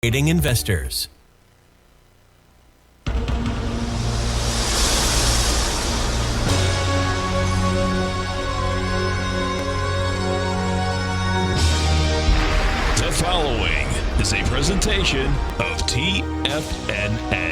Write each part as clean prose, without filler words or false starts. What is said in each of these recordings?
Trading investors. The following is a presentation of TFNN.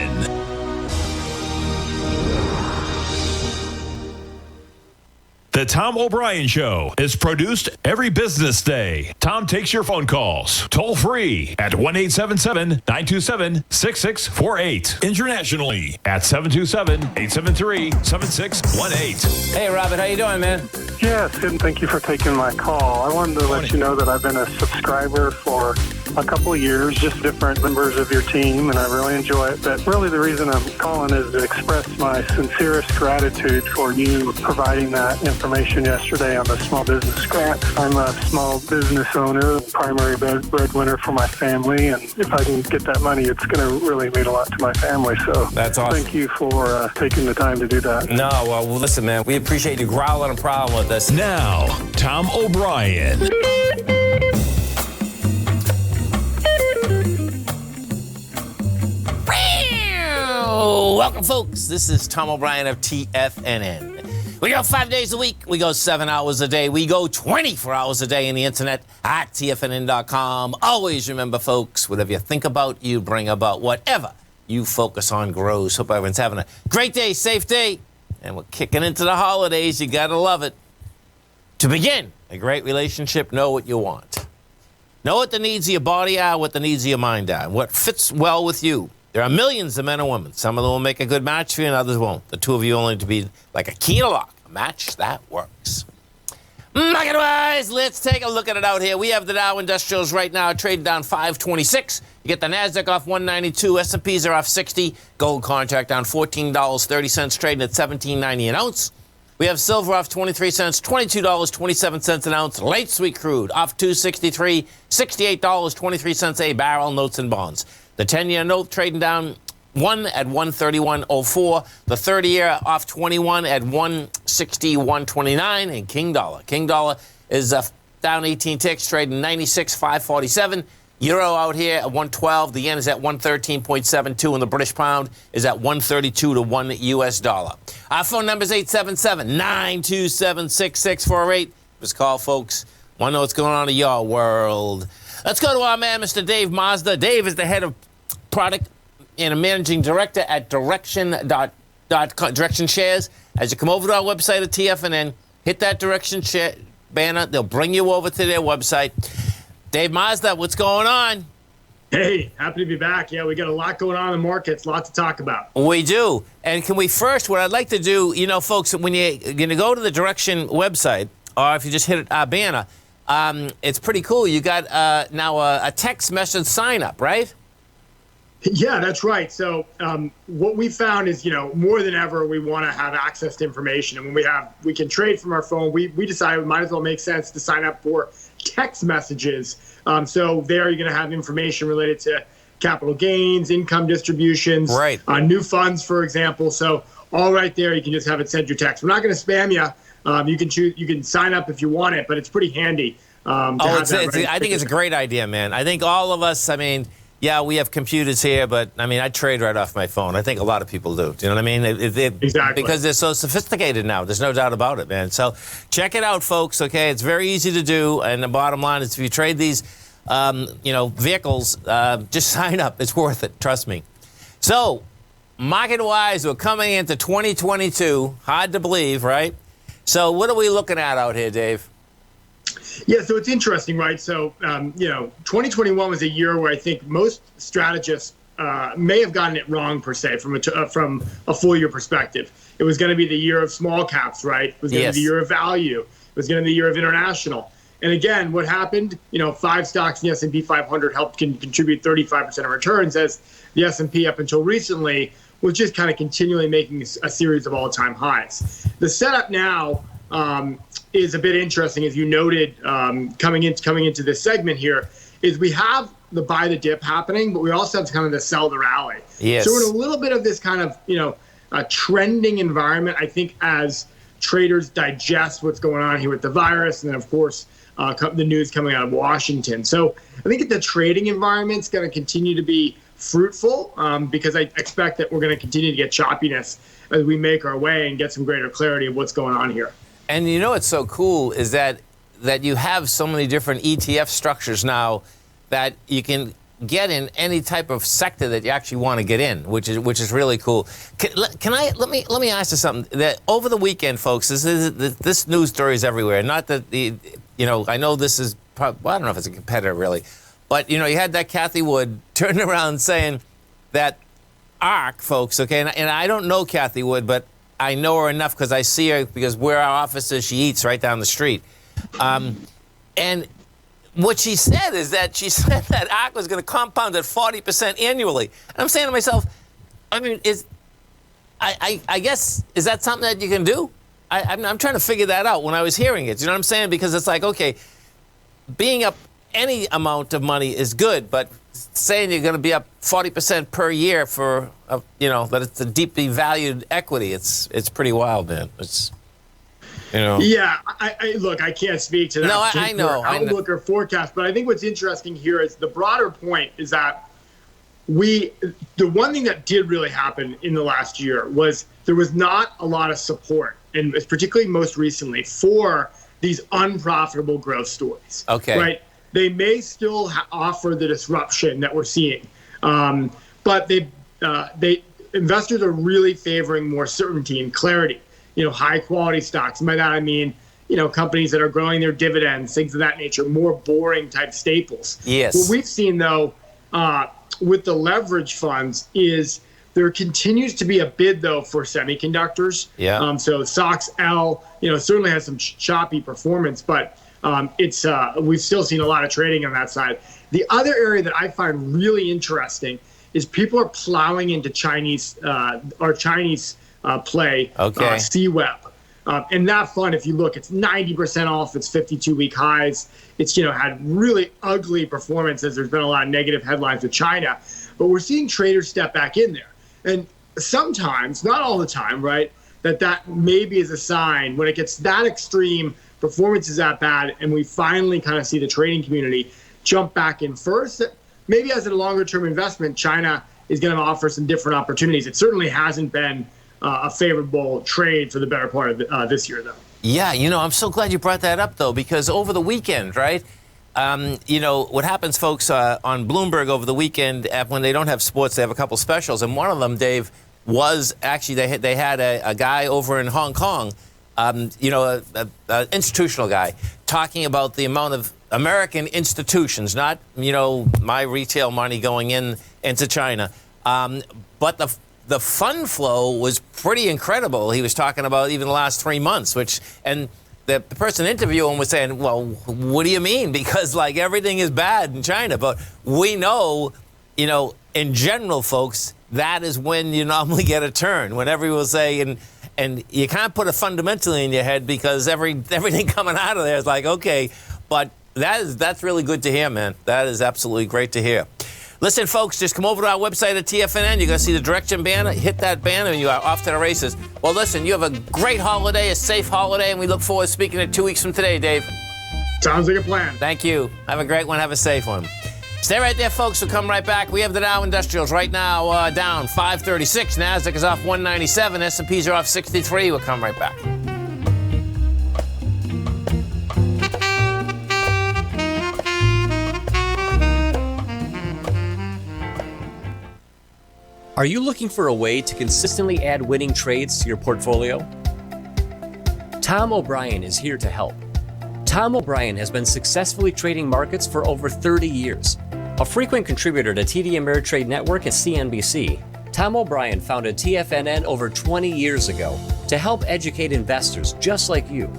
The Tom O'Brien Show is produced every business day. Tom takes your phone calls toll free at 1-877-927-6648. Internationally at 727-873-7618. Hey, Robert, how you doing, man? Yes, and thank you for taking my call. I wanted to let you know that I've been a subscriber for a couple of years, just different members of your team, and I really enjoy it. But really the reason I'm calling is to express my sincerest gratitude for you providing that information yesterday on the small business scratch. I'm a small business owner, primary breadwinner for my family, and if I can get that money, it's going to really mean a lot to my family. So that's awesome. Thank you for taking the time to do that. No, well, listen, man, we appreciate you growling a problem with us. Now, Tom O'Brien. Welcome, folks. This is Tom O'Brien of TFNN. We go 5 days a week. We go 7 hours a day. We go 24 hours a day on the internet at TFNN.com. Always remember, folks, whatever you think about, you bring about. Whatever you focus on grows. Hope everyone's having a great day, safe day. And we're kicking into the holidays. You got to love it. To begin a great relationship, know what you want. Know what the needs of your body are, what the needs of your mind are, and what fits well with you. There are millions of men and women. Some of them will make a good match for you and others won't. The two of you only to be like a key and a lock, a match that works. Market-wise, let's take a look at it out here. We have the Dow Industrials right now trading down 526. You get the NASDAQ off 192. S&Ps are off 60. Gold contract down $14.30, trading at $17.90 an ounce. We have silver off 23 cents, $22.27 an ounce. Late sweet crude off 263, $68.23 a barrel. Notes and bonds. The 10-year note trading down 1 at 131.04. The 30-year off 21 at 161.29. And King Dollar is down 18 ticks, trading 96.547. Euro out here at 112. The yen is at 113.72, and the British pound is at 132 to 1 U.S. dollar. Our phone number is 877-927-6648. Just call, folks. Want to know what's going on in your world. Let's go to our man, Mr. Dave Mazda. Dave is the head of product and a managing director at Direction Shares. As you come over to our website at TFNN, hit that Direction Share banner. They'll bring you over to their website. Dave Mazda, what's going on? Hey, happy to be back. Yeah, we got a lot going on in the markets, a lot to talk about. We do. And can we first, what I'd like to do, you know, folks, when you're going to go to the Direction website, or if you just hit our banner, it's pretty cool. You got now a text message sign up, right? Yeah, that's right. So what we found is, you know, more than ever, we want to have access to information. And when we can trade from our phone, we decided it might as well make sense to sign up for text messages. So there you're going to have information related to capital gains, income distributions, right. New funds, for example. So all right there, you can just have it send your text. We're not going to spam you. You can choose. You can sign up if you want it, but it's pretty handy. I think it's a great idea, man. I think all of us, I mean, yeah, we have computers here, but I mean, I trade right off my phone. I think a lot of people do. Do you know what I mean? Exactly. Because they're so sophisticated now. There's no doubt about it, man. So check it out, folks. Okay, it's very easy to do. And the bottom line is, if you trade these, vehicles, just sign up. It's worth it. Trust me. So market-wise, we're coming into 2022. Hard to believe, right? So what are we looking at out here, Dave? Yeah, so it's interesting, right? So, 2021 was a year where I think most strategists may have gotten it wrong, per se, from a full year perspective. It was going to be the year of small caps, right? It was going to be the year of value. It was going to be the year of international. And again, what happened? 5 stocks in the S&P 500 helped contribute 35% of returns, as the S&P up until recently was just kind of continually making a series of all-time highs. The setup now is a bit interesting, as you noted, coming into this segment here, is we have the buy the dip happening, but we also have kind of the sell the rally. Yes. So we're in a little bit of this kind of, a trending environment, I think, as traders digest what's going on here with the virus, and then, of course, the news coming out of Washington. So I think the trading environment's going to continue to be fruitful because I expect that we're going to continue to get choppiness as we make our way and get some greater clarity of what's going on here. And you know what's so cool is that you have so many different ETF structures now that you can get in any type of sector that you actually want to get in, which is really cool. Let me ask you something. That over the weekend, folks, this news story is everywhere. Not that I know this is probably, well, I don't know if it's a competitor really, but you had that Kathy Wood turning around saying that ARK, folks, okay, and I don't know Kathy Wood, but I know her enough because I see her because where our office is, she eats right down the street, and what she said is that she said that ARK was going to compound at 40% annually. And I'm saying to myself, I mean, I guess, is that something that you can do? I'm trying to figure that out when I was hearing it. You know what I'm saying? Because it's like, okay, being up any amount of money is good, but saying you're going to be up 40% per year for, that it's a deeply valued equity, it's pretty wild, man. It's... Yeah, I can't speak to that. No, I know. Outlook or forecast, but I think what's interesting here is the broader point is that the one thing that did really happen in the last year was there was not a lot of support, and particularly most recently, for these unprofitable growth stories. Okay. Right? They may still offer the disruption that we're seeing, but investors are really favoring more certainty and clarity. High quality stocks. By that I mean, companies that are growing their dividends, things of that nature, more boring type staples. Yes. What we've seen though, with the leverage funds is there continues to be a bid though for semiconductors. Yeah. So SOX L, certainly has some choppy performance, but we've still seen a lot of trading on that side. The other area that I find really interesting is people are plowing into Chinese play, okay. CWeb. And that fund, if you look, it's 90% off its 52-week highs. It's, had really ugly performance as there's been a lot of negative headlines with China. But we're seeing traders step back in there. And sometimes, not all the time, right, that maybe is a sign when it gets that extreme, performance is that bad, and we finally kind of see the trading community jump back in first. Maybe as a longer-term investment, China is going to offer some different opportunities. It certainly hasn't been a favorable trade for the better part of this year, though. Yeah, I'm so glad you brought that up, though, because over the weekend, right, what happens, folks, on Bloomberg over the weekend, when they don't have sports, they have a couple specials, and one of them, Dave, was actually they had a guy over in Hong Kong, an institutional guy, talking about the amount of American institutions, not, my retail money going into China, but the fund flow was pretty incredible. He was talking about even the last 3 months, and the person interviewing was saying, well, what do you mean? Because everything is bad in China. But we know, in general, folks, that is when you normally get a turn, when everyone will say, and you can't put it fundamentally in your head because everything coming out of there is like, okay, but that's really good to hear, man. That is absolutely great to hear. Listen, folks, just come over to our website at TFNN. You're going to see the direction banner. Hit that banner, and you are off to the races. Well, listen, you have a great holiday, a safe holiday, and we look forward to speaking to 2 weeks from today, Dave. Sounds like a plan. Thank you. Have a great one. Have a safe one. Stay right there, folks. We'll come right back. We have the Dow Industrials right now down 536. NASDAQ is off 197. S&Ps are off 63. We'll come right back. Are you looking for a way to consistently add winning trades to your portfolio? Tom O'Brien is here to help. Tom O'Brien has been successfully trading markets for over 30 years. A frequent contributor to TD Ameritrade Network and CNBC, Tom O'Brien founded TFNN over 20 years ago to help educate investors just like you.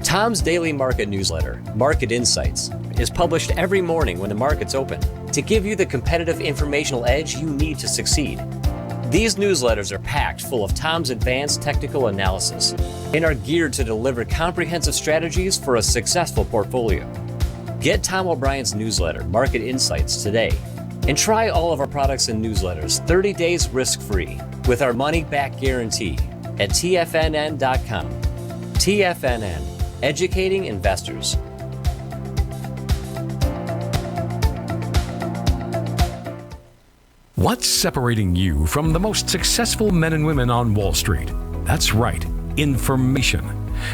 Tom's daily market newsletter, Market Insights, is published every morning when the markets open to give you the competitive informational edge you need to succeed. These newsletters are packed full of Tom's advanced technical analysis and are geared to deliver comprehensive strategies for a successful portfolio. Get Tom O'Brien's newsletter, Market Insights, today and try all of our products and newsletters 30 days risk-free with our money-back guarantee at TFNN.com. TFNN, educating investors. What's separating you from the most successful men and women on Wall Street? That's right, information.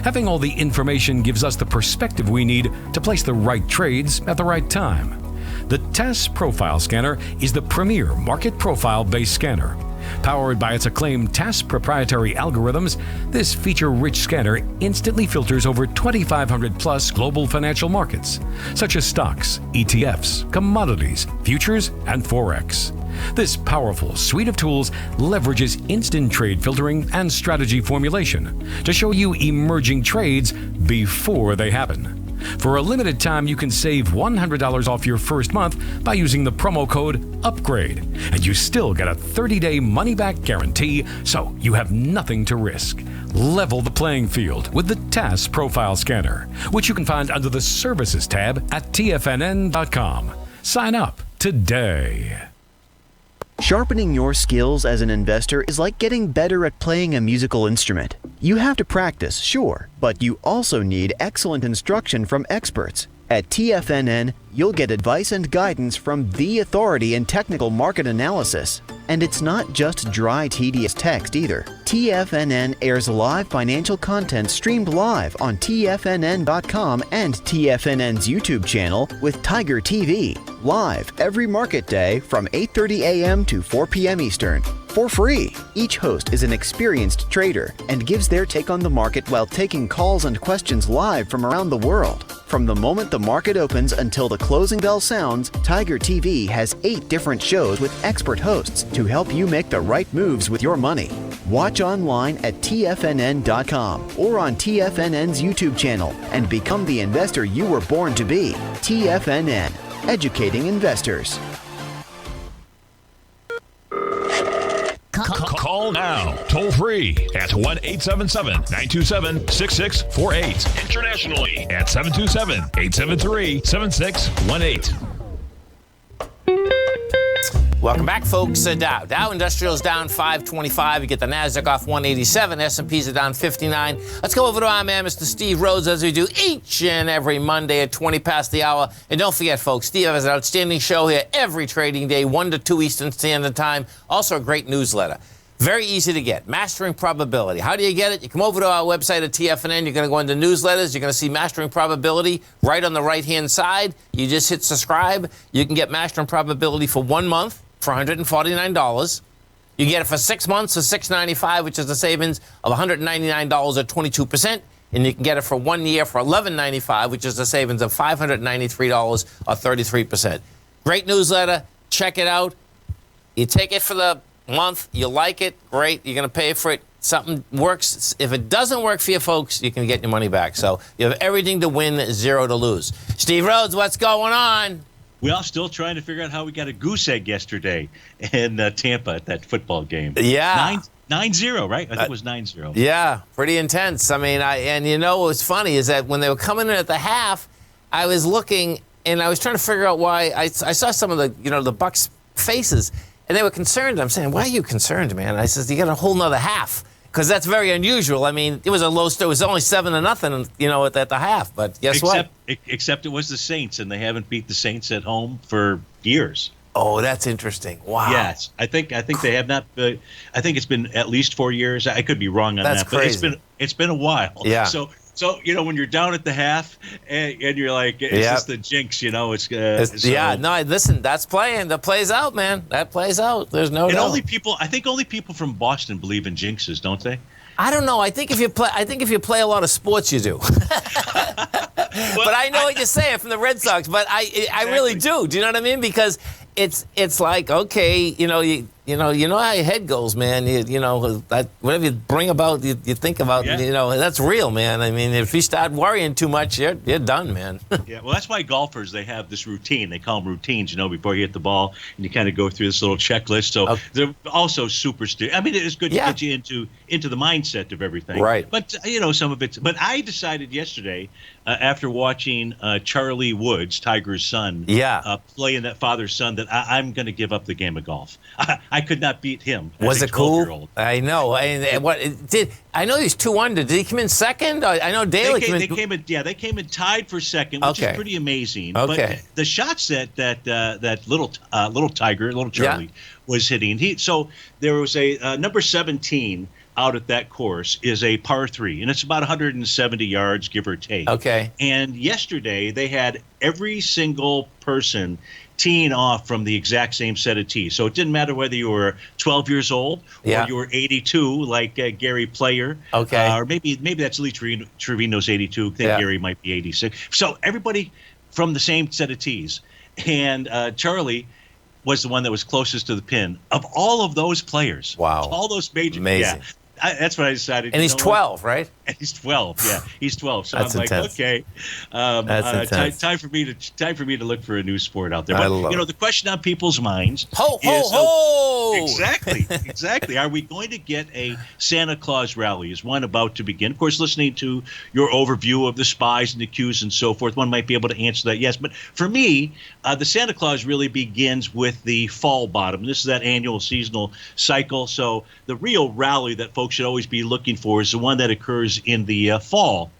Having all the information gives us the perspective we need to place the right trades at the right time. The TAS Profile Scanner is the premier market profile-based scanner. Powered by its acclaimed TAS proprietary algorithms, this feature-rich scanner instantly filters over 2,500 plus global financial markets, such as stocks, ETFs, commodities, futures, and Forex. This powerful suite of tools leverages instant trade filtering and strategy formulation to show you emerging trades before they happen. For a limited time, you can save $100 off your first month by using the promo code UPGRADE, and you still get a 30-day money-back guarantee, so you have nothing to risk. Level the playing field with the TAS Profile Scanner, which you can find under the Services tab at TFNN.com. Sign up today. Sharpening your skills as an investor is like getting better at playing a musical instrument. You have to practice, sure, but you also need excellent instruction from experts. At TFNN, you'll get advice and guidance from the authority in technical market analysis. And it's not just dry, tedious text either. TFNN airs live financial content streamed live on TFNN.com and TFNN's YouTube channel with Tiger TV, live every market day from 8:30 a.m. to 4 p.m. Eastern. For free. Each host is an experienced trader and gives their take on the market while taking calls and questions live from around the world. From the moment the market opens until the closing bell sounds, Tiger TV has 8 different shows with expert hosts to help you make the right moves with your money. Watch online at TFNN.com or on TFNN's YouTube channel and become the investor you were born to be. TFNN, educating investors. Call now, toll free at 1-877-927-6648. Internationally at 727-873-7618. Welcome back, folks. Dow Industrial's down 525. You get the Nasdaq off 187. S&Ps are down 59. Let's go over to our man, Mr. Steve Rhodes, as we do each and every Monday at 20 past the hour. And don't forget, folks, Steve has an outstanding show here every trading day, 1 to 2 Eastern Standard Time. Also a great newsletter. Very easy to get. Mastering Probability. How do you get it? You come over to our website at TFNN. You're going to go into newsletters. You're going to see Mastering Probability right on the right-hand side. You just hit subscribe. You can get Mastering Probability for 1 month for $149. You get it for 6 months for $695, which is a savings of $199 or 22%. And you can get it for 1 year for $1195, which is a savings of $593 or 33%. Great newsletter. Check it out. You take it for the month, you like it, great, you're going to pay for it, something works. If it doesn't work for you folks, you can get your money back. So you have everything to win, 0 to lose. Steve Rhodes, what's going on? We are still trying to figure out how we got a goose egg yesterday in Tampa at that football game. Yeah. 9-0, right? I think it was 9-0. Yeah, pretty intense. I mean, and you know what's funny is that when they were coming in at the half, I was looking and I was trying to figure out why. I saw some of the, the Bucs faces. And they were concerned. I'm saying, why are you concerned, man? I said, you got a whole nother half. Because that's very unusual. I mean, it was a low score. It was only 7-0, at the half. But guess what? Except it was the Saints, and they haven't beat the Saints at home for years. Oh, that's interesting. Wow. Yes. I think they have not. I think it's been at least 4 years. I could be wrong on that's that. Crazy. But it's been a while. Yeah. So when you're down at the half and you're like, it's just the jinx, yeah, no, listen, that's playing. That plays out, man. That plays out. There's no doubt. I think only people from Boston believe in jinxes, don't they? I don't know. I think if you play a lot of sports, you do. But I know what you're saying from the Red Sox, but I really do. Do you know what I mean? Because it's like, okay, you know how your head goes, man. Whatever you bring about, you think about, that's real, man. I mean, if you start worrying too much, you're done, man. Yeah, well, that's why golfers, they have this routine. They call them routines, before you hit the ball, and you kind of go through this little checklist. So they're also super I mean, it's good to get you into the mindset of everything. Right. But, some of it's – but I decided yesterday, after watching Charlie Woods, Tiger's son, play in that father-son, that I'm going to give up the game of golf. I could not beat him. Was it cool? 12-year-old. I know. I know he's 2-1. Did he come in second? I know Daly they came in tied for second, which is pretty amazing. Okay. But the shots that little Charlie was hitting. So there was a number 17 out at that course is a par 3, and it's about 170 yards, give or take. Okay. And yesterday they had every single person teeing off from the exact same set of tees. So it didn't matter whether you were 12 years old or you were 82, like Gary Player. Okay. Or maybe that's Lee Trevino's 82. I think Gary might be 86. So everybody from the same set of tees. And Charlie was the one that was closest to the pin. Of all of those players, all those major, amazing. That's what I decided. And he's 12, right? And he's 12. Yeah, he's 12. So That's I'm like, intense. okay, That's intense. time for me to look for a new sport out there. But the question on people's minds is, exactly. Are we going to get a Santa Claus rally? Is one about to begin? Of course, listening to your overview of the spies and the cues and so forth, one might be able to answer that. Yes, but for me, the Santa Claus really begins with the fall bottom. This is that annual seasonal cycle. So the real rally that folks should always be looking for is the one that occurs in the fall,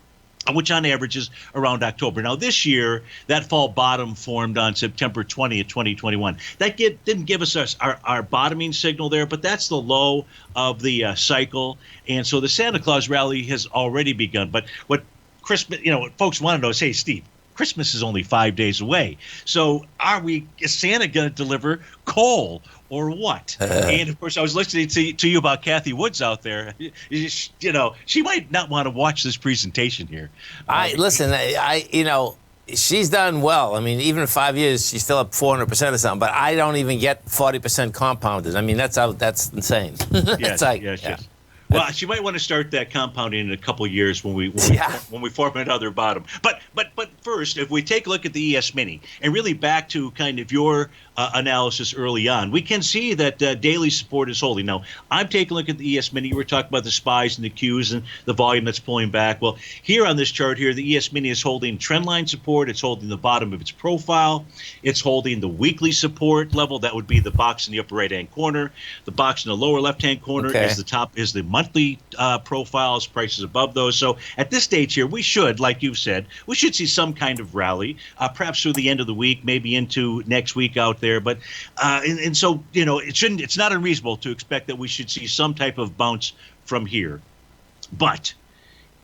which on average is around October. Now, this year, that fall bottom formed on September 20th, 2021. That didn't give us our bottoming signal there, but that's the low of the cycle. And so the Santa Claus rally has already begun. But what what folks want to know is, hey, Steve, Christmas is only 5 days away. So is Santa going to deliver coal or what? And of course, I was listening to you about Kathy Woods out there. She might not want to watch this presentation here. She's done well. I mean, even in 5 years, she's still up 400% or something. But I don't even get 40% compounded. I mean, that's insane. Yes. Well, she might want to start that compounding in a couple of years when we form another bottom. But first, if we take a look at the ES Mini and really back to kind of your analysis early on, we can see that daily support is holding. Now, I'm taking a look at the ES Mini. You were talking about the spies and the cues and the volume that's pulling back. Well, here on this chart here, the ES Mini is holding trendline support. It's holding the bottom of its profile. It's holding the weekly support level. That would be the box in the upper right-hand corner. The box in the lower left-hand corner is the monthly profiles, prices above those. So at this stage here, we should, like you said, see some kind of rally, perhaps through the end of the week, maybe into next week out there. But and so it's not unreasonable to expect that we should see some type of bounce from here. But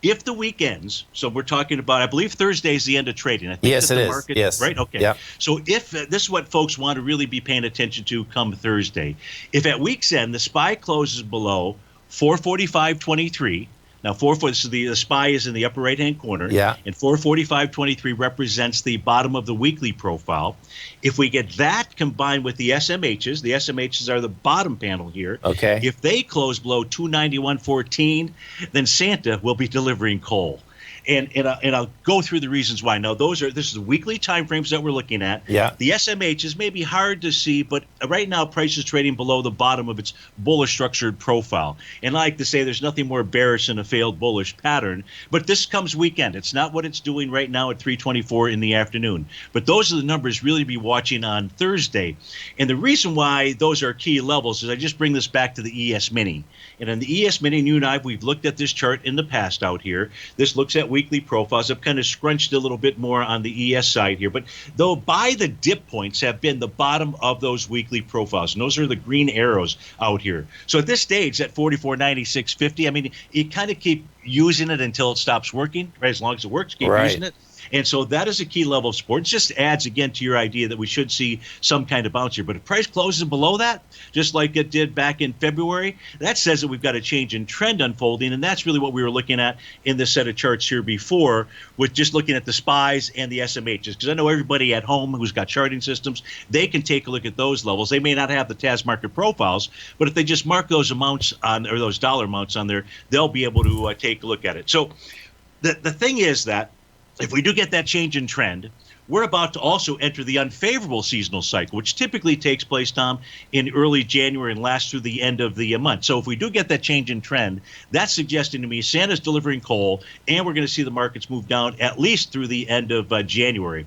if the week ends, so we're talking about, I believe Thursday is the end of trading. I think yes, it is. Market, yes. Right? Okay. Yeah. So if this is what folks want to really be paying attention to come Thursday, if at week's end the SPY closes below 445.23. Now, so the SPY is in the upper right-hand corner. Yeah. And 445.23 represents the bottom of the weekly profile. If we get that combined with the SMHs are the bottom panel here. Okay. If they close below 291.14, then Santa will be delivering coal. And I'll go through the reasons why. Now, this is the weekly time frames that we're looking at. Yeah. The SMHs may be hard to see, but right now price is trading below the bottom of its bullish structured profile. And I like to say there's nothing more bearish than a failed bullish pattern. But this comes weekend. It's not what it's doing right now at 3:24 in the afternoon. But those are the numbers really to be watching on Thursday. And the reason why those are key levels is I just bring this back to the ES Mini. And on the ES Mini, you and I, we've looked at this chart in the past out here. This looks at weekly profiles. I've kind of scrunched a little bit more on the ES side here. But though by the dip points have been the bottom of those weekly profiles. And those are the green arrows out here. So at this stage, at 44.96.50, I mean, you kind of keep using it until it stops working, right? As long as it works, keep using it. And so that is a key level of support. It just adds, again, to your idea that we should see some kind of bounce here. But if price closes below that, just like it did back in February, that says that we've got a change in trend unfolding. And that's really what we were looking at in this set of charts here before, with just looking at the SPYs and the SMHs. Because I know everybody at home who's got charting systems, they can take a look at those levels. They may not have the TAS market profiles, but if they just mark those amounts on, or those dollar amounts on there, they'll be able to take a look at it. So the thing is that if we do get that change in trend, we're about to also enter the unfavorable seasonal cycle, which typically takes place, Tom, in early January and lasts through the end of the month. So if we do get that change in trend, that's suggesting to me Santa's delivering coal, and we're going to see the markets move down at least through the end of January.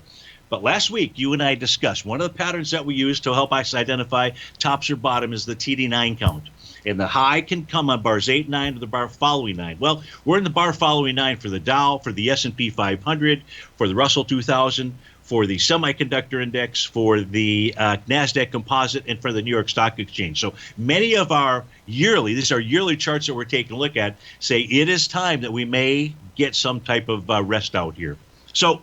But last week, you and I discussed one of the patterns that we use to help us identify tops or bottom is the TD9 count. And the high can come on bars 8, 9, or the bar following 9. Well, we're in the bar following 9 for the Dow, for the S&P 500, for the Russell 2000, for the semiconductor index, for the NASDAQ composite, and for the New York Stock Exchange. So many of our these are yearly charts that we're taking a look at, say it is time that we may get some type of rest out here. So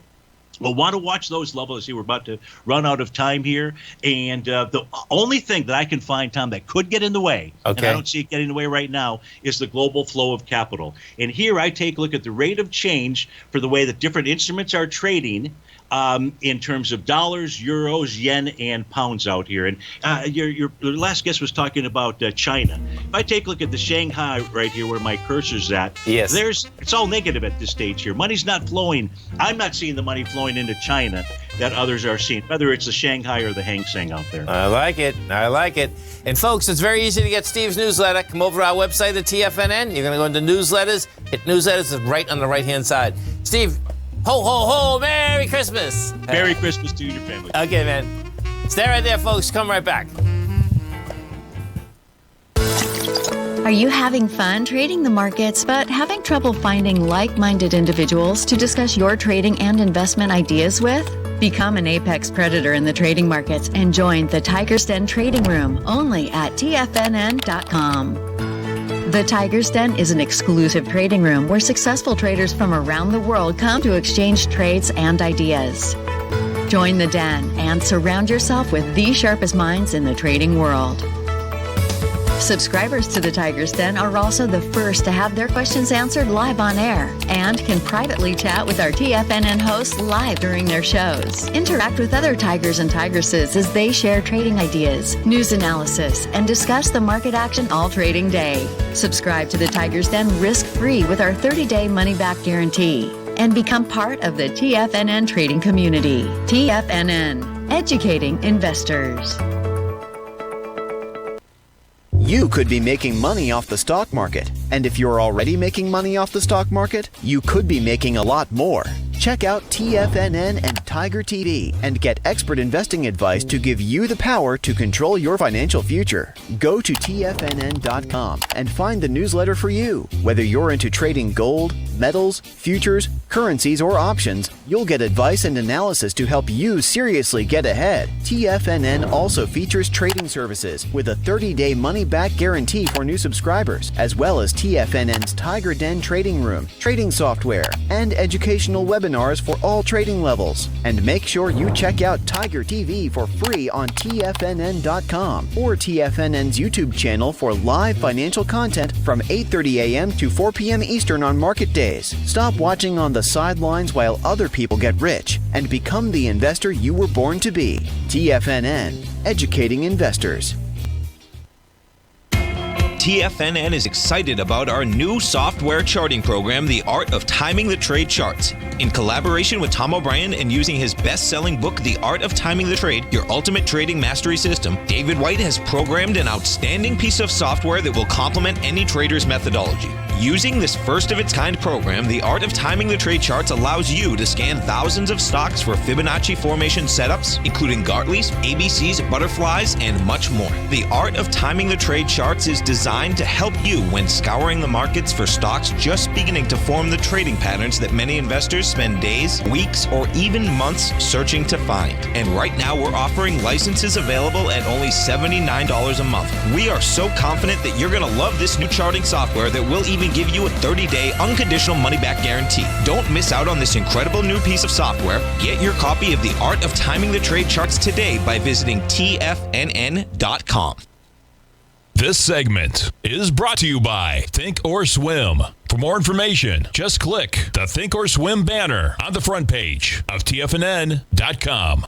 we'll want to watch those levels. See, we're about to run out of time here. And the only thing that I can find, Tom, that could get in the way, and I don't see it getting in the way right now, is the global flow of capital. And here I take a look at the rate of change for the way that different instruments are trading in terms of dollars, euros, yen, and pounds out here. And your last guest was talking about China. If I take a look at the Shanghai right here where my cursor's at, yes, it's all negative at this stage here. Money's not flowing. I'm not seeing the money flowing into China that others are seeing, whether it's the Shanghai or the Hang Seng out there. I like it. And folks, it's very easy to get Steve's newsletter. Come over to our website at TFNN. You're going to go into newsletters. Hit newsletters. It's right on the right-hand side. Steve, ho, ho, ho, Merry Christmas. Merry Christmas to you and your family. Okay, man. Stay right there, folks. Come right back. Are you having fun trading the markets but having trouble finding like-minded individuals to discuss your trading and investment ideas with? Become an apex predator in the trading markets and join the Tiger's Den Trading Room only at TFNN.com. The Tiger's Den is an exclusive trading room where successful traders from around the world come to exchange trades and ideas. Join the den and surround yourself with the sharpest minds in the trading world. Subscribers to the Tiger's Den are also the first to have their questions answered live on air and can privately chat with our TFNN hosts live during their shows. Interact with other tigers and tigresses as they share trading ideas, news analysis, and discuss the market action all trading day. Subscribe to the Tiger's Den risk-free with our 30-day money-back guarantee and become part of the TFNN trading community. TFNN, educating investors. You could be making money off the stock market. And if you're already making money off the stock market, you could be making a lot more. Check out TFNN and Tiger TV and get expert investing advice to give you the power to control your financial future. Go to TFNN.com and find the newsletter for you. Whether you're into trading gold, metals, futures, currencies, or options, you'll get advice and analysis to help you seriously get ahead. TFNN also features trading services with a 30-day money-back guarantee for new subscribers, as well as TFNN's Tiger Den Trading Room, trading software, and educational webinars for all trading levels. And make sure you check out Tiger TV for free on TFNN.com or TFNN's YouTube channel for live financial content from 8:30 a.m. to 4 p.m. Eastern on market days. Stop watching on the sidelines while other people get rich and become the investor you were born to be. TFNN, educating investors. TFNN is excited about our new software charting program, The Art of Timing the Trade Charts. In collaboration with Tom O'Brien and using his best-selling book, The Art of Timing the Trade, Your Ultimate Trading Mastery System, David White has programmed an outstanding piece of software that will complement any trader's methodology. Using this first-of-its-kind program, The Art of Timing the Trade Charts allows you to scan thousands of stocks for Fibonacci formation setups, including Gartley's, ABCs, butterflies, and much more. The Art of Timing the Trade Charts is designed to help you when scouring the markets for stocks just beginning to form the trading patterns that many investors spend days, weeks, or even months searching to find. And right now, we're offering licenses available at only $79 a month. We are so confident that you're going to love this new charting software that will even give you a 30-day unconditional money-back guarantee. Don't miss out on this incredible new piece of software. Get your copy of The Art of Timing the Trade Charts today by visiting TFNN.com. This segment is brought to you by Thinkorswim. For more information, just click the Thinkorswim banner on the front page of TFNN.com.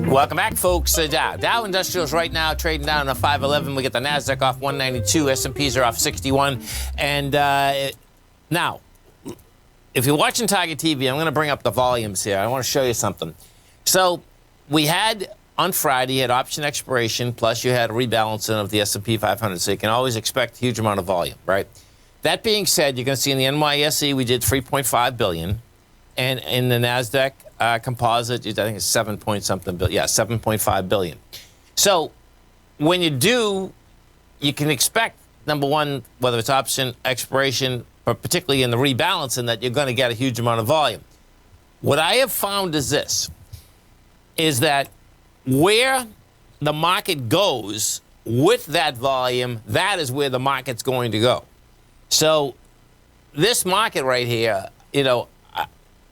Welcome back, folks. Dow Industrials right now trading down on 511. We get the NASDAQ off 192. S&Ps are off 61. And now, if you're watching Tiger TV, I'm going to bring up the volumes here. I want to show you something. So we had, on Friday, you had option expiration, plus you had a rebalancing of the S&P 500. So you can always expect a huge amount of volume, right? That being said, you're going to see in the NYSE, we did $3.5 billion. and in the NASDAQ composite, I think it's 7 point something billion. Yeah, 7.5 billion. So when you do, you can expect, number one, whether it's option expiration, or particularly in the rebalancing, that you're going to get a huge amount of volume. What I have found is this, is that where the market goes with that volume, that is where the market's going to go. So this market right here,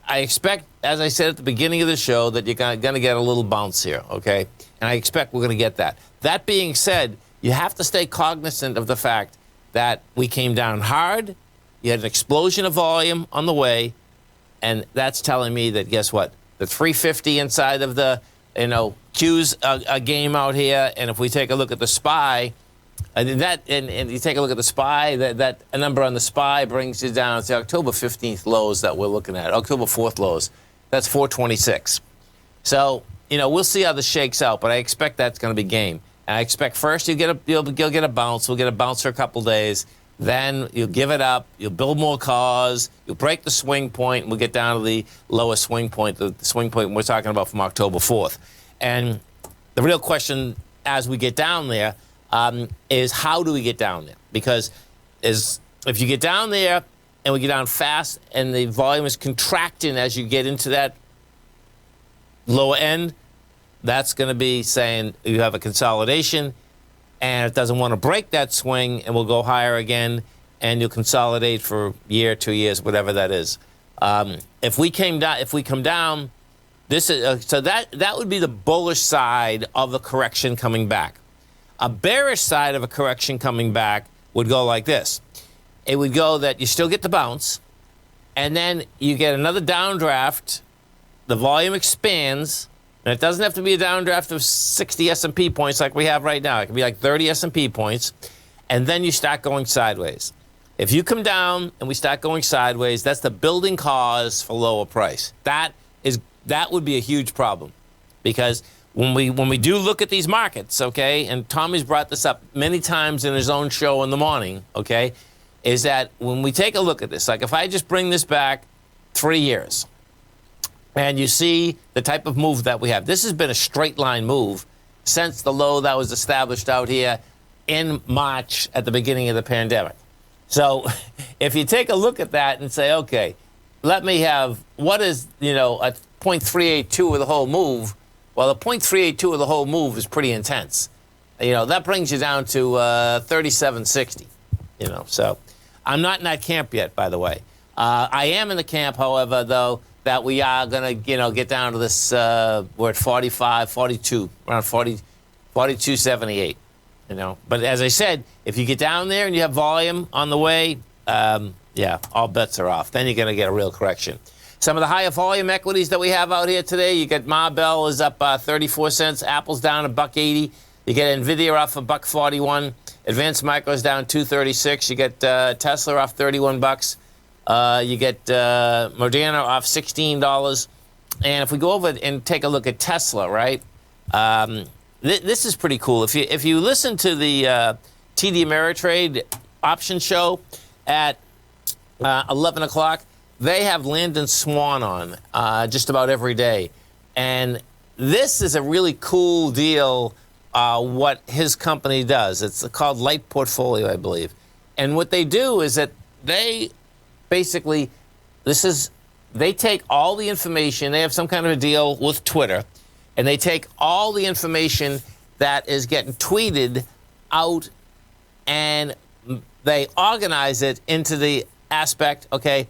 I expect, as I said at the beginning of the show, that you're going to get a little bounce here, okay? And I expect we're going to get that. That being said, you have to stay cognizant of the fact that we came down hard, you had an explosion of volume on the way, and that's telling me that, guess what? The 350 inside of the, Q's a game out here, and if we take a look at the SPY, and you take a look at the SPY, that a number on the SPY brings you down to October 15th lows that we're looking at, October 4th lows. That's 426. So, we'll see how this shakes out, but I expect that's going to be game. And I expect first you'll get a bounce. We'll get a bounce for a couple days. Then you'll give it up. You'll build more cause. You'll break the swing point, and we'll get down to the lowest swing point, the swing point we're talking about from October 4th. And the real question as we get down there is how do we get down there? Because if you get down there and we get down fast and the volume is contracting as you get into that lower end, that's going to be saying you have a consolidation and it doesn't want to break that swing and will go higher again, and you'll consolidate for a year, 2 years, whatever that is. If we come down, this is so that would be the bullish side of the correction coming back. A bearish side of a correction coming back would go like this. It would go that you still get the bounce, and then you get another downdraft. The volume expands, and it doesn't have to be a downdraft of 60 S&P points like we have right now. It can be like 30 S&P points, and then you start going sideways. If you come down and we start going sideways, that's the building cause for lower price. That would be a huge problem, because when we do look at these markets, okay, and Tommy's brought this up many times in his own show in the morning, okay, is that when we take a look at this, like if I just bring this back 3 years, and you see the type of move that we have, this has been a straight line move since the low that was established out here in March at the beginning of the pandemic. So if you take a look at that and say, okay, let me have, what is, a 0.382 of the whole move? Well, the 0.382 of the whole move is pretty intense. That brings you down to 37.60. So I'm not in that camp yet, by the way. I am in the camp, however, though, that we are going to, get down to this, we're at 45, 42, around 40, 42.78, But as I said, if you get down there and you have volume on the way, all bets are off. Then you're going to get a real correction. Some of the higher volume equities that we have out here today, you get Marvell is up 34 cents, Apple's down $1.80. You get Nvidia off $1.41. Advanced Micro is down $2.36. You get Tesla off $31. You get Moderna off $16. And if we go over and take a look at Tesla, right? This is pretty cool. If you listen to the TD Ameritrade option show at 11 o'clock, they have Landon Swan on just about every day. And this is a really cool deal, what his company does. It's called Light Portfolio, I believe. And what they do is that they basically, they take all the information. They have some kind of a deal with Twitter, and they take all the information that is getting tweeted out, and they organize it into the aspect, okay,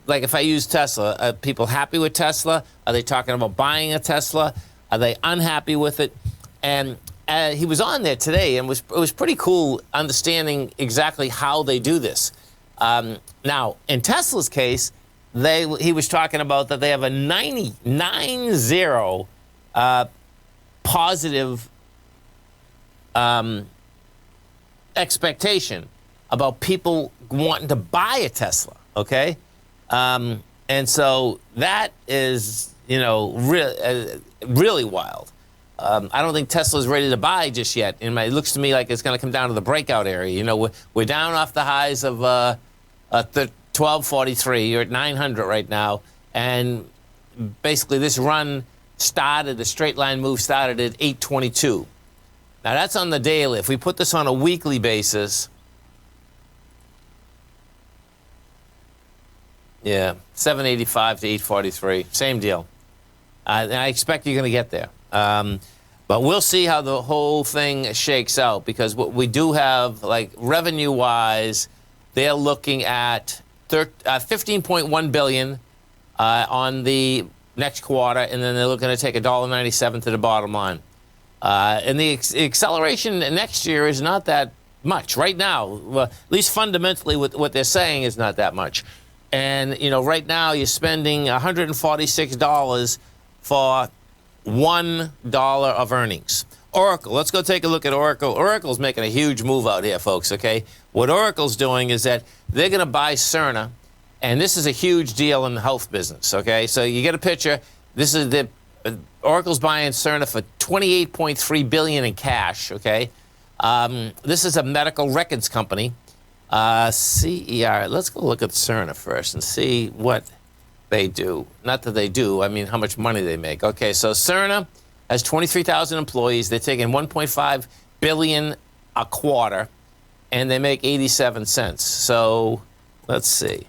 like if I use Tesla, are people happy with Tesla? Are they talking about buying a Tesla? Are they unhappy with it? And he was on there today, and it was pretty cool understanding exactly how they do this. Now, in Tesla's case, he was talking about that they have a 90 positive expectation about people wanting to buy a Tesla, okay? And so that is, really wild. I don't think Tesla's ready to buy just yet. It looks to me like it's going to come down to the breakout area. We're down off the highs of 1243. You're at 900 right now. And basically this run started, the straight line move started at 822. Now that's on the daily. If we put this on a weekly basis, yeah, 785 to 843, same deal. And I expect you're going to get there. But we'll see how the whole thing shakes out, because what we do have, like revenue-wise, they're looking at 15.1 billion on the next quarter, and then they're looking to take $1.97 to the bottom line. And the acceleration next year is not that much right now. At least fundamentally, what they're saying is not that much. And you know, right now you're spending $146 for $1 of earnings. Oracle, let's go take a look at Oracle. Oracle's making a huge move out here, folks, okay? What Oracle's doing is that they're going to buy Cerner, and this is a huge deal in the health business, okay? So you get a picture. This is the Oracle's buying Cerner for $28.3 billion in cash, okay? This is a medical records company. CER, let's go look at Cerner first and see what they do. Not that they do, I mean how much money they make. Okay, so Cerner has 23,000 employees. They're taking $1.5 billion a quarter, and they make 87 cents. So let's see.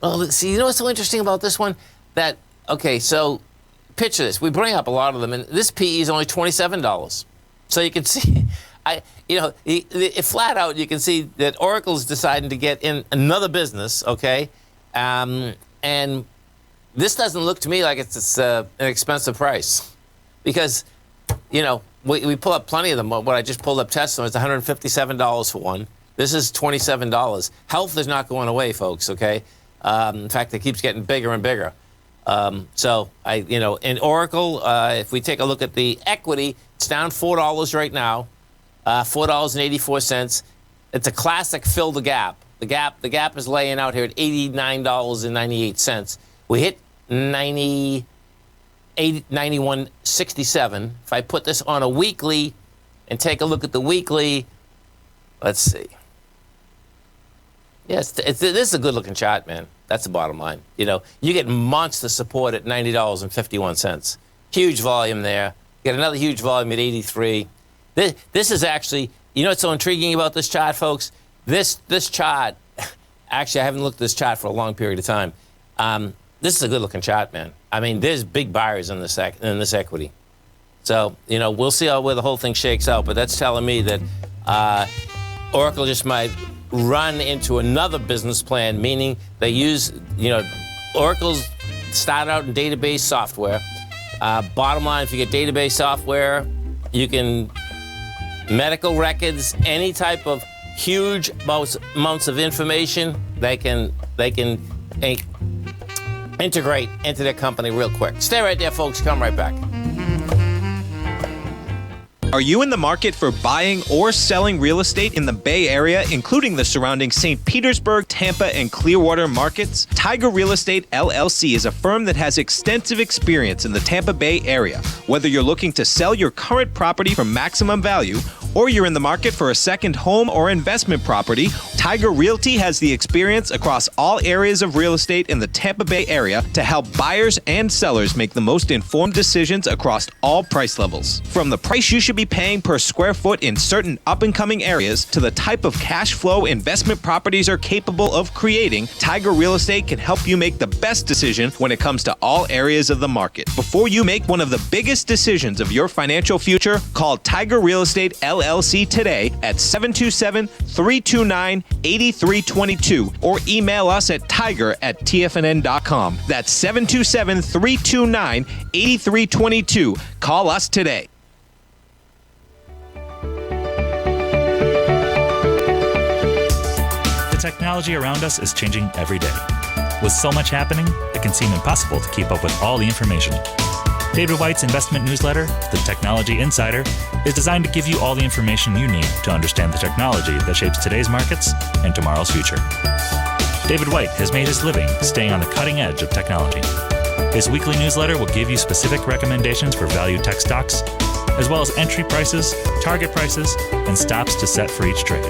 Well, see, you know what's so interesting about this one? That, okay, so picture this. We bring up a lot of them, and this PE is only $27. So you can see, flat out, you can see that Oracle's deciding to get in another business, okay? And this doesn't look to me like it's an expensive price, because, you know, we pull up plenty of them. What I just pulled up Tesla, it's $157 for one. This is $27. Health is not going away, folks, okay? In fact, it keeps getting bigger and bigger. So, in Oracle, if we take a look at the equity, it's down $4 right now, $4.84. It's a classic fill the gap. The gap is laying out here at $89.98. We hit 91.67. If I put this on a weekly and take a look at the weekly, let's see. Yes, this is a good-looking chart, man. That's the bottom line. You know, you get monster support at $90.51. Huge volume there. You get another huge volume at 83. This is actually, you know what's so intriguing about this chart, folks? This chart, actually, I haven't looked at this chart for a long period of time. This is a good-looking chart, man. I mean, there's big buyers in this equity. So, you know, we'll see where the whole thing shakes out, but that's telling me that Oracle just might run into another business plan, meaning they use, you know, Oracle's started out in database software. Bottom line, if you get database software, you can medical records, any type of huge amounts of information, they can integrate into their company real quick. Stay right there, folks. Come right back. Are you in the market for buying or selling real estate in the Bay Area, including the surrounding St. Petersburg, Tampa, and Clearwater markets? Tiger Real Estate LLC is a firm that has extensive experience in the Tampa Bay area. Whether you're looking to sell your current property for maximum value, or you're in the market for a second home or investment property, Tiger Realty has the experience across all areas of real estate in the Tampa Bay area to help buyers and sellers make the most informed decisions across all price levels. From the price you should be paying per square foot in certain up-and-coming areas to the type of cash flow investment properties are capable of creating, Tiger Real Estate can help you make the best decision when it comes to all areas of the market. Before you make one of the biggest decisions of your financial future, call Tiger Real Estate LLC today at 727-329-8322 or email us at tiger@tfnn.com. That's 727-329-8322. Call us today. The technology around us is changing every day. With so much happening, it can seem impossible to keep up with all the information. David White's investment newsletter, The Technology Insider, is designed to give you all the information you need to understand the technology that shapes today's markets and tomorrow's future. David White has made his living staying on the cutting edge of technology. His weekly newsletter will give you specific recommendations for value tech stocks, as well as entry prices, target prices, and stops to set for each trade.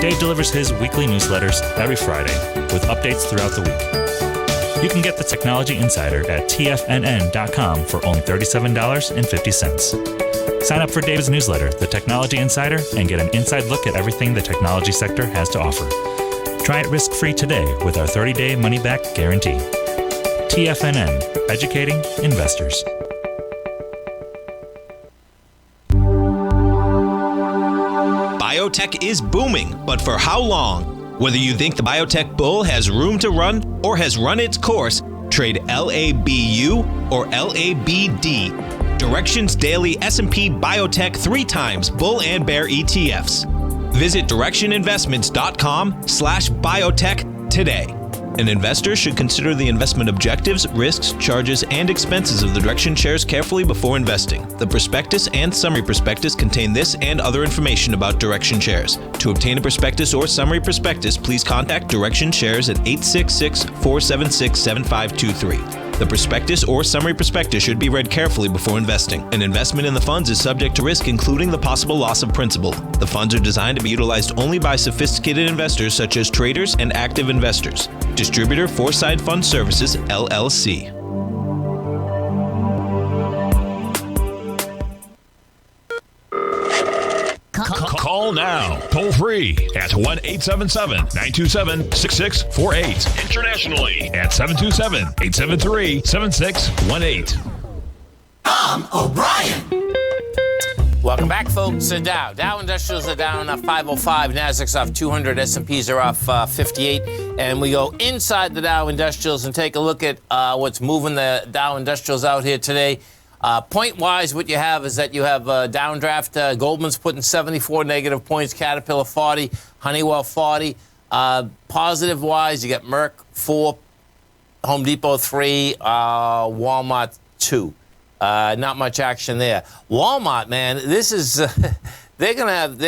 Dave delivers his weekly newsletters every Friday with updates throughout the week. You can get the Technology Insider at TFNN.com for only $37.50. Sign up for Dave's newsletter, The Technology Insider, and get an inside look at everything the technology sector has to offer. Try it risk-free today with our 30-day money-back guarantee. TFNN, educating investors. Biotech is booming, but for how long? Whether you think the biotech bull has room to run or has run its course, trade LABU or LABD. Directions Daily S&P Biotech 3 times bull and bear ETFs. Visit directioninvestments.com/biotech today. An investor should consider the investment objectives, risks, charges, and expenses of the Direction shares carefully before investing. The prospectus and summary prospectus contain this and other information about Direction shares. To obtain a prospectus or summary prospectus, please contact Direction shares at 866-476-7523. The prospectus or summary prospectus should be read carefully before investing. An investment in the funds is subject to risk, including the possible loss of principal. The funds are designed to be utilized only by sophisticated investors such as traders and active investors. Distributor Foreside Fund Services, LLC. Call now, toll free at 1-877-927-6648. Internationally at 727-873-7618. Tom O'Brien. Welcome back, folks. Dow. Dow Industrials are down 505. Nasdaq's off 200. S&Ps are off 58. And we go inside the Dow Industrials and take a look at what's moving the Dow Industrials out here today. Point-wise, what you have is that you have downdraft. Goldman's putting 74 negative points. Caterpillar 40. Honeywell 40. Positive-wise, you got Merck 4. Home Depot 3. Walmart 2. Not much action there. Walmart, man, this is they're gonna have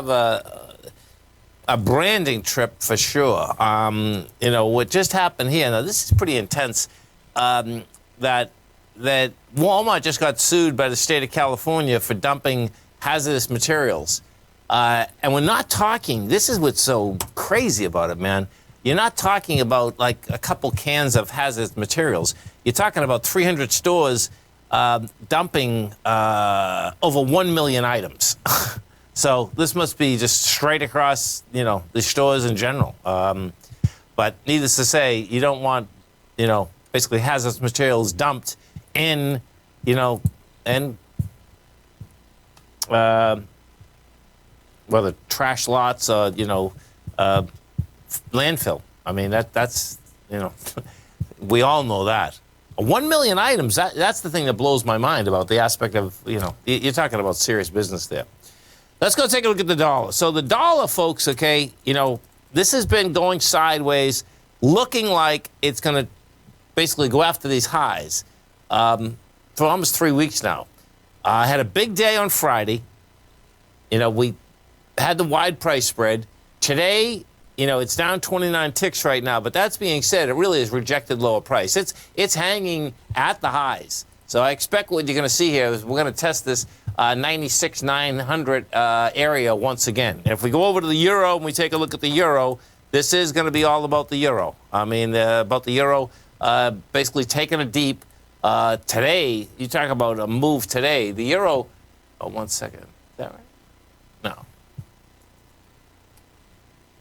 a branding trip for sure. What just happened here. Now this is pretty intense. That Walmart just got sued by the state of California for dumping hazardous materials, and we're not talking. This is what's so crazy about it, man. You're not talking about like a couple cans of hazardous materials. You're talking about 300 stores dumping over 1 million items. So this must be just straight across, the stores in general. But needless to say, you don't want, basically hazardous materials dumped in, and whether trash lots or, landfill. I mean, that's we all know that. 1 million items, that's the thing that blows my mind about the aspect of, you're talking about serious business there. Let's go take a look at the dollar. So the dollar, folks, okay, this has been going sideways, looking like it's going to basically go after these highs for almost 3 weeks now. I had a big day on Friday. We had the wide price spread. Today, it's down 29 ticks right now, but that's being said, it really is rejected lower price. It's hanging at the highs. So I expect what you're going to see here is we're going to test this 96,900 area once again. And if we go over to the euro and we take a look at the euro, this is going to be all about the euro. I mean, about the euro basically taking a deep. Today, you talk about a move today. The euro, 1 second. Is that right? No.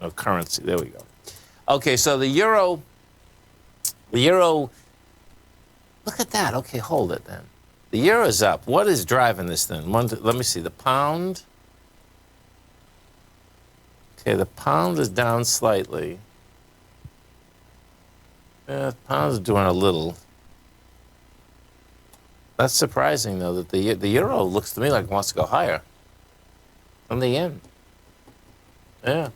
No, currency. There we go. Okay, so the euro, look at that. Okay, hold it then. The euro's up. What is driving this then? Let me see. The pound. Okay, the pound is down slightly. The pound's doing a little. That's surprising, though, that the euro looks to me like it wants to go higher than the yen. Yeah.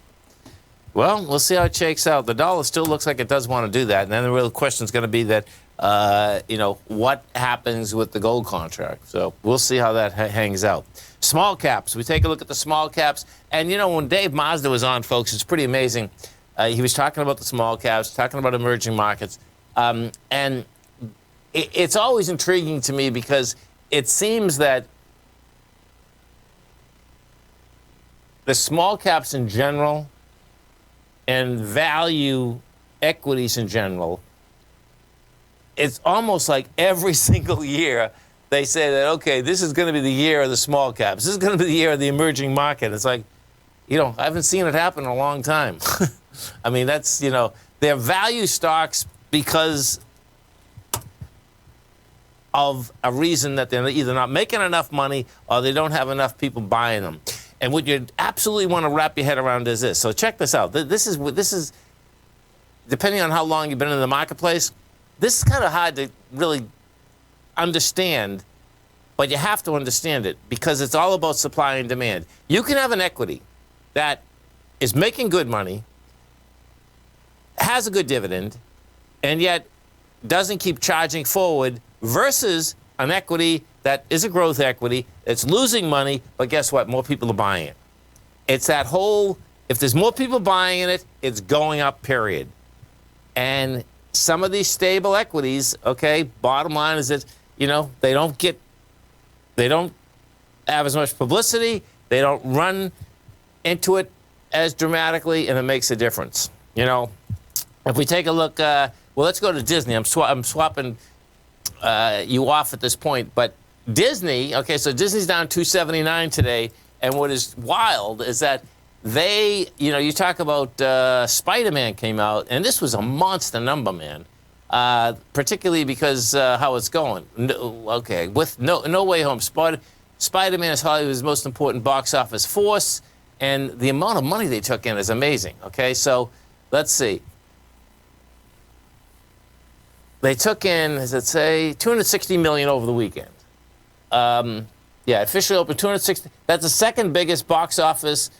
Well, we'll see how it shakes out. The dollar still looks like it does want to do that. And then the real question is going to be that, what happens with the gold contract? So we'll see how that hangs out. Small caps. We take a look at the small caps. And, when Dave Mazda was on, folks, it's pretty amazing. He was talking about the small caps, talking about emerging markets. And it's always intriguing to me because it seems that the small caps in general and value equities in general, it's almost like every single year they say that, okay, this is going to be the year of the small caps. This is going to be the year of the emerging market. It's like, I haven't seen it happen in a long time. I mean, that's, they're value stocks because of a reason that they're either not making enough money or they don't have enough people buying them. And what you absolutely want to wrap your head around is this. So check this out. This is depending on how long you've been in the marketplace, this is kind of hard to really understand, but you have to understand it because it's all about supply and demand. You can have an equity that is making good money, has a good dividend, and yet doesn't keep charging forward versus an equity that is a growth equity, it's losing money, but guess what? More people are buying it. It's that whole, if there's more people buying it, it's going up, period. And some of these stable equities, okay, bottom line is that, they don't have as much publicity, they don't run into it as dramatically, and it makes a difference. If we take a look, let's go to Disney. I'm swapping you off at this point, but Disney, okay, so Disney's down 279 today, and what is wild is that they, you talk about Spider-Man came out, and this was a monster number, man. Particularly because how it's going. With No Way Home, Spider-Man is Hollywood's most important box office force, and the amount of money they took in is amazing. Okay, so let's see. They took in, as it say, $260 million over the weekend. Officially opened 260. That's the second biggest box office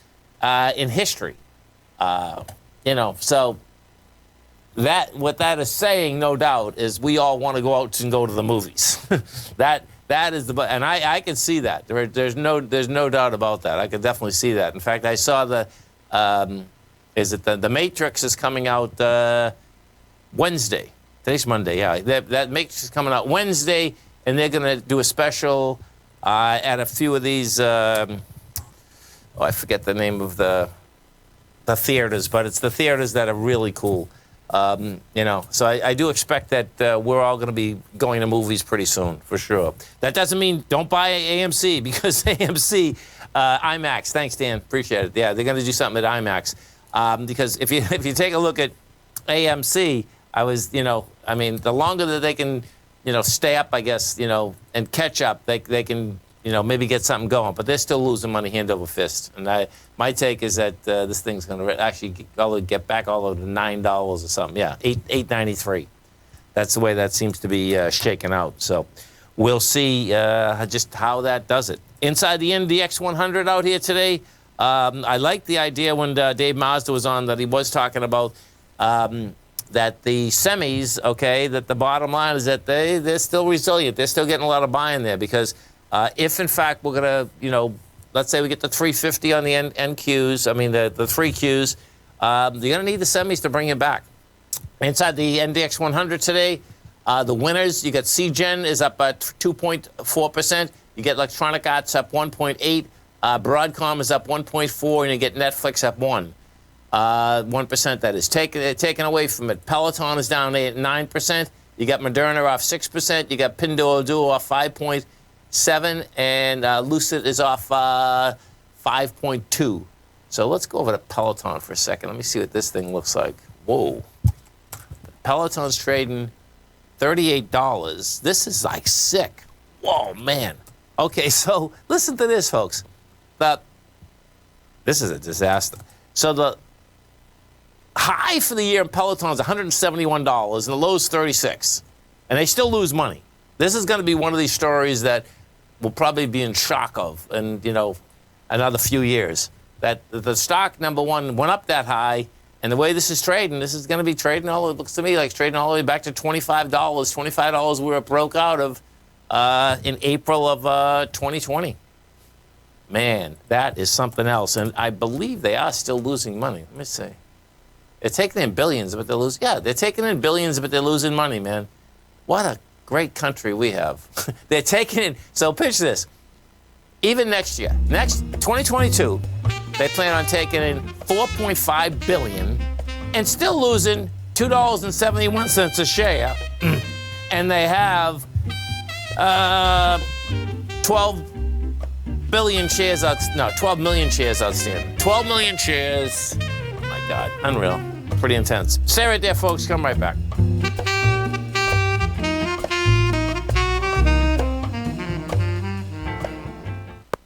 in history. So. What that is saying, no doubt, is we all want to go out and go to the movies. that is and I can see that. There's no doubt about that. I can definitely see that. In fact, I saw the Matrix is coming out Wednesday. Today's Monday. Yeah, that Matrix is coming out Wednesday, and they're going to do a special at a few of these. I forget the name of the theaters, but it's the theaters that are really cool. So I do expect that we're all going to be going to movies pretty soon, for sure. That doesn't mean don't buy AMC, because AMC, IMAX, thanks, Dan, appreciate it. Yeah, they're going to do something at IMAX. Because if you take a look at AMC, the longer that they can, stay up, I guess, and catch up, they can, maybe get something going. But they're still losing money hand over fist. And my take is that this thing's going to actually get back all over to $9 or something. Yeah, $8.93. That's the way that seems to be shaken out. So we'll see just how that does it. Inside the NDX 100 out here today, I like the idea when Dave Mazda was on that he was talking about that the semis, okay, that the bottom line is that they're still resilient. They're still getting a lot of buy-in there because if, in fact, we're going to, let's say we get the 350 on the NQs, the 3Qs, you're going to need the semis to bring it back. Inside the NDX 100 today, the winners, you got CGen is up at 2.4%. You get Electronic Arts up 1.8%. Broadcom is up 1.4%, and you get Netflix up 1%. That is taken away from it. Peloton is down 9%. You got Moderna off 6%. You got Pinduoduo off 5.7%, and Lucid is off 5.2%. So let's go over to Peloton for a second. Let me see what this thing looks like. Whoa. Peloton's trading $38. This is like sick. Whoa, man. Okay, so listen to this, folks. This is a disaster. So the high for the year in Peloton is $171, and the low is $36. And they still lose money. This is going to be one of these stories that we'll probably be in shock of in, another few years. That the stock, number one, went up that high, and the way this is trading, this is going to be trading it looks to me like it's trading all the way back to $25. $25 we were broke out of in April of 2020. Man, that is something else. And I believe they are still losing money. Let me see. They're taking in billions, but they're losing. Yeah, they're taking in billions, but they're losing money, man. What a great country we have. They're taking in. So picture this. Even next year, 2022, they plan on taking in $4.5 billion and still losing $2.71 a share. And they have 12 million shares outstanding. 12 million shares. Oh my God, unreal. Pretty intense. Stay right there, folks. Come right back.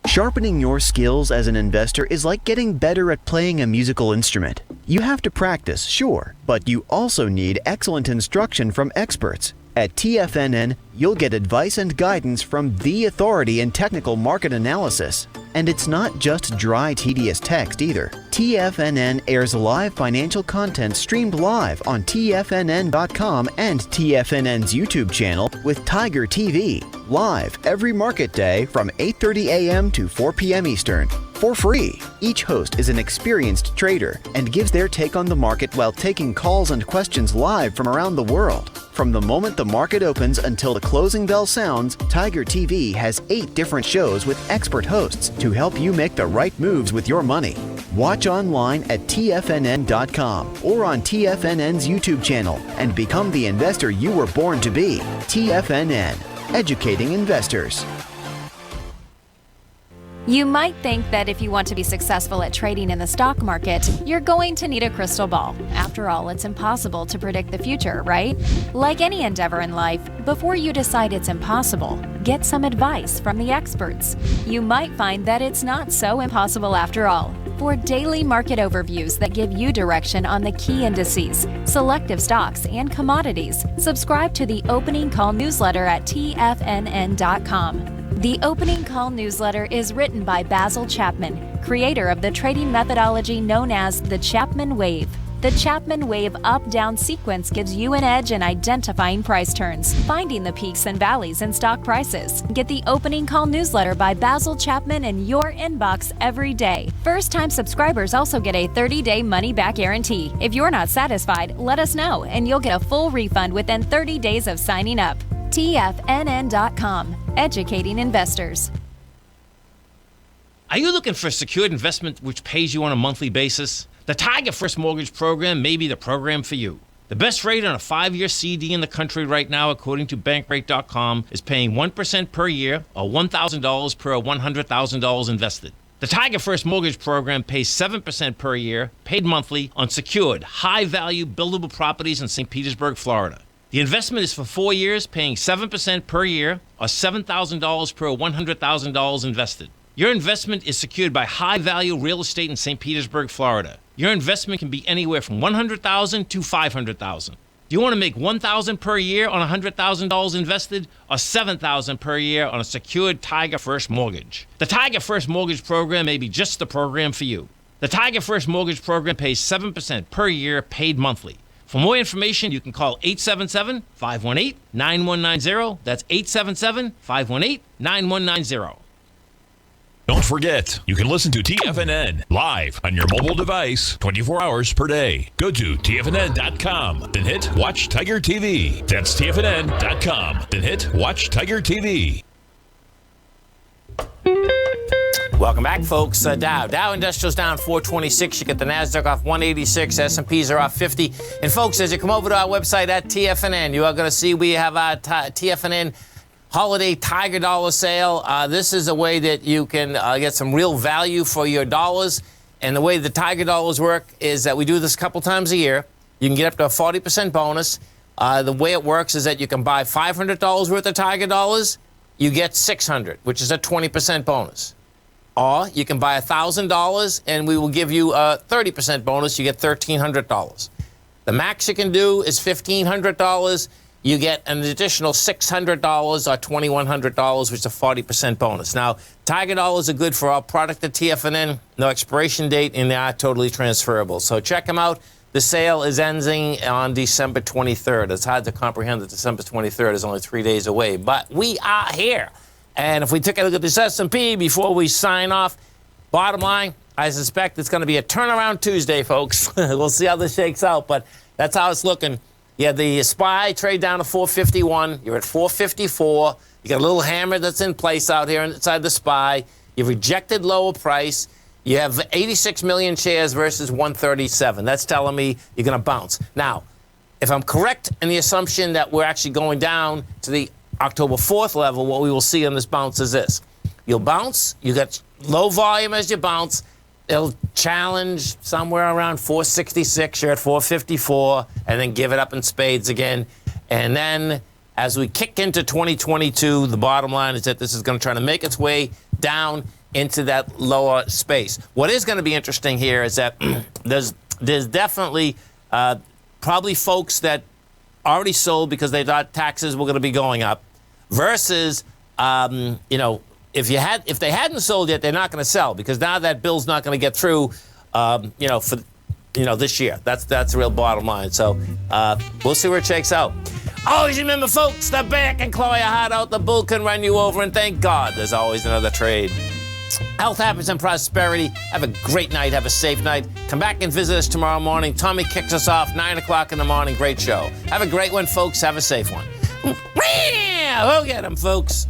Sharpening your skills as an investor is like getting better at playing a musical instrument. You have to practice, sure, but you also need excellent instruction from experts. At TFNN, you'll get advice and guidance from the authority in technical market analysis. And it's not just dry, tedious text either. TFNN airs live financial content streamed live on TFNN.com and TFNN's YouTube channel with Tiger TV, live every market day from 8:30 a.m. to 4 p.m. Eastern. For free. Each host is an experienced trader and gives their take on the market while taking calls and questions live from around the world. From the moment the market opens until the closing bell sounds, Tiger TV has 8 different shows with expert hosts to help you make the right moves with your money. Watch online at TFNN.com or on TFNN's YouTube channel and become the investor you were born to be. TFNN, educating investors. You might think that if you want to be successful at trading in the stock market, you're going to need a crystal ball. After all, it's impossible to predict the future, right? Like any endeavor in life, before you decide it's impossible, get some advice from the experts. You might find that it's not so impossible after all. For daily market overviews that give you direction on the key indices, selective stocks, and commodities, subscribe to the Opening Call newsletter at TFNN.com. The Opening Call newsletter is written by Basil Chapman, creator of the trading methodology known as the Chapman Wave. The Chapman Wave up-down sequence gives you an edge in identifying price turns, finding the peaks and valleys in stock prices. Get the Opening Call newsletter by Basil Chapman in your inbox every day. First-time subscribers also get a 30-day money-back guarantee. If you're not satisfied, let us know, and you'll get a full refund within 30 days of signing up. TFNN.com, educating investors. Are you looking for a secured investment which pays you on a monthly basis? The Tiger First Mortgage Program may be the program for you. The best rate on a 5-year CD in the country right now, according to Bankrate.com, is paying 1% per year or $1,000 per $100,000 invested. The Tiger First Mortgage Program pays 7% per year, paid monthly, on secured, high-value, buildable properties in St. Petersburg, Florida. The investment is for 4 years, paying 7% per year or $7,000 per $100,000 invested. Your investment is secured by high-value real estate in St. Petersburg, Florida. Your investment can be anywhere from $100,000 to $500,000. Do you want to make $1,000 per year on $100,000 invested or $7,000 per year on a secured Tiger First mortgage? The Tiger First Mortgage Program may be just the program for you. The Tiger First Mortgage Program pays 7% per year, paid monthly. For more information, you can call 877-518-9190. That's 877-518-9190. Don't forget, you can listen to TFNN live on your mobile device 24 hours per day. Go to TFNN.com, then hit Watch Tiger TV. That's TFNN.com, then hit Watch Tiger TV. Welcome back, folks. Dow Industrial's down 426. You get the NASDAQ off 186. S&Ps are off 50. And, folks, as you come over to our website at TFNN, you are going to see we have our TFNN Holiday Tiger Dollar Sale. This is a way that you can get some real value for your dollars. And the way the Tiger Dollars work is that we do this a couple times a year. You can get up to a 40% bonus. The way it works is that you can buy $500 worth of Tiger Dollars. You get $600, which is a 20% bonus. Or you can buy $1,000 and we will give you a 30% bonus. You get $1,300. The max you can do is $1,500. You get an additional $600 or $2,100, which is a 40% bonus. Now, Tiger Dollars are good for our product at TFNN. No expiration date, and they are totally transferable. So check them out. The sale is ending on December 23rd. It's hard to comprehend that December 23rd is only 3 days away, but we are here. And if we take a look at this S&P before we sign off, bottom line, I suspect it's going to be a turnaround Tuesday, folks. We'll see how this shakes out, but that's how it's looking. Yeah, the SPY trade down to 451. You're at 454. You got a little hammer that's in place out here inside the SPY. You've rejected lower price. You have 86 million shares versus 137. That's telling me you're going to bounce. Now, if I'm correct in the assumption that we're actually going down to the October 4th level, what we will see on this bounce is this. You'll bounce. You got low volume as you bounce. It'll challenge somewhere around 466. You're at 454, and then give it up in spades again. And then as we kick into 2022, the bottom line is that this is going to try to make its way down into that lower space. What is going to be interesting here is that there's definitely probably folks that already sold because they thought taxes were going to be going up, versus if they hadn't sold yet, they're not going to sell because now that bill's not going to get through, for this year. That's the real bottom line. So we'll see where it shakes out. Always remember, folks, step back and claw your heart out. The bull can run you over, and thank God there's always another trade. Health, happiness, and prosperity. Have a great night. Have a safe night. Come back and visit us tomorrow morning. Tommy kicks us off 9 o'clock in the morning. Great show. Have a great one, folks. Have a safe one. Go get 'em, folks.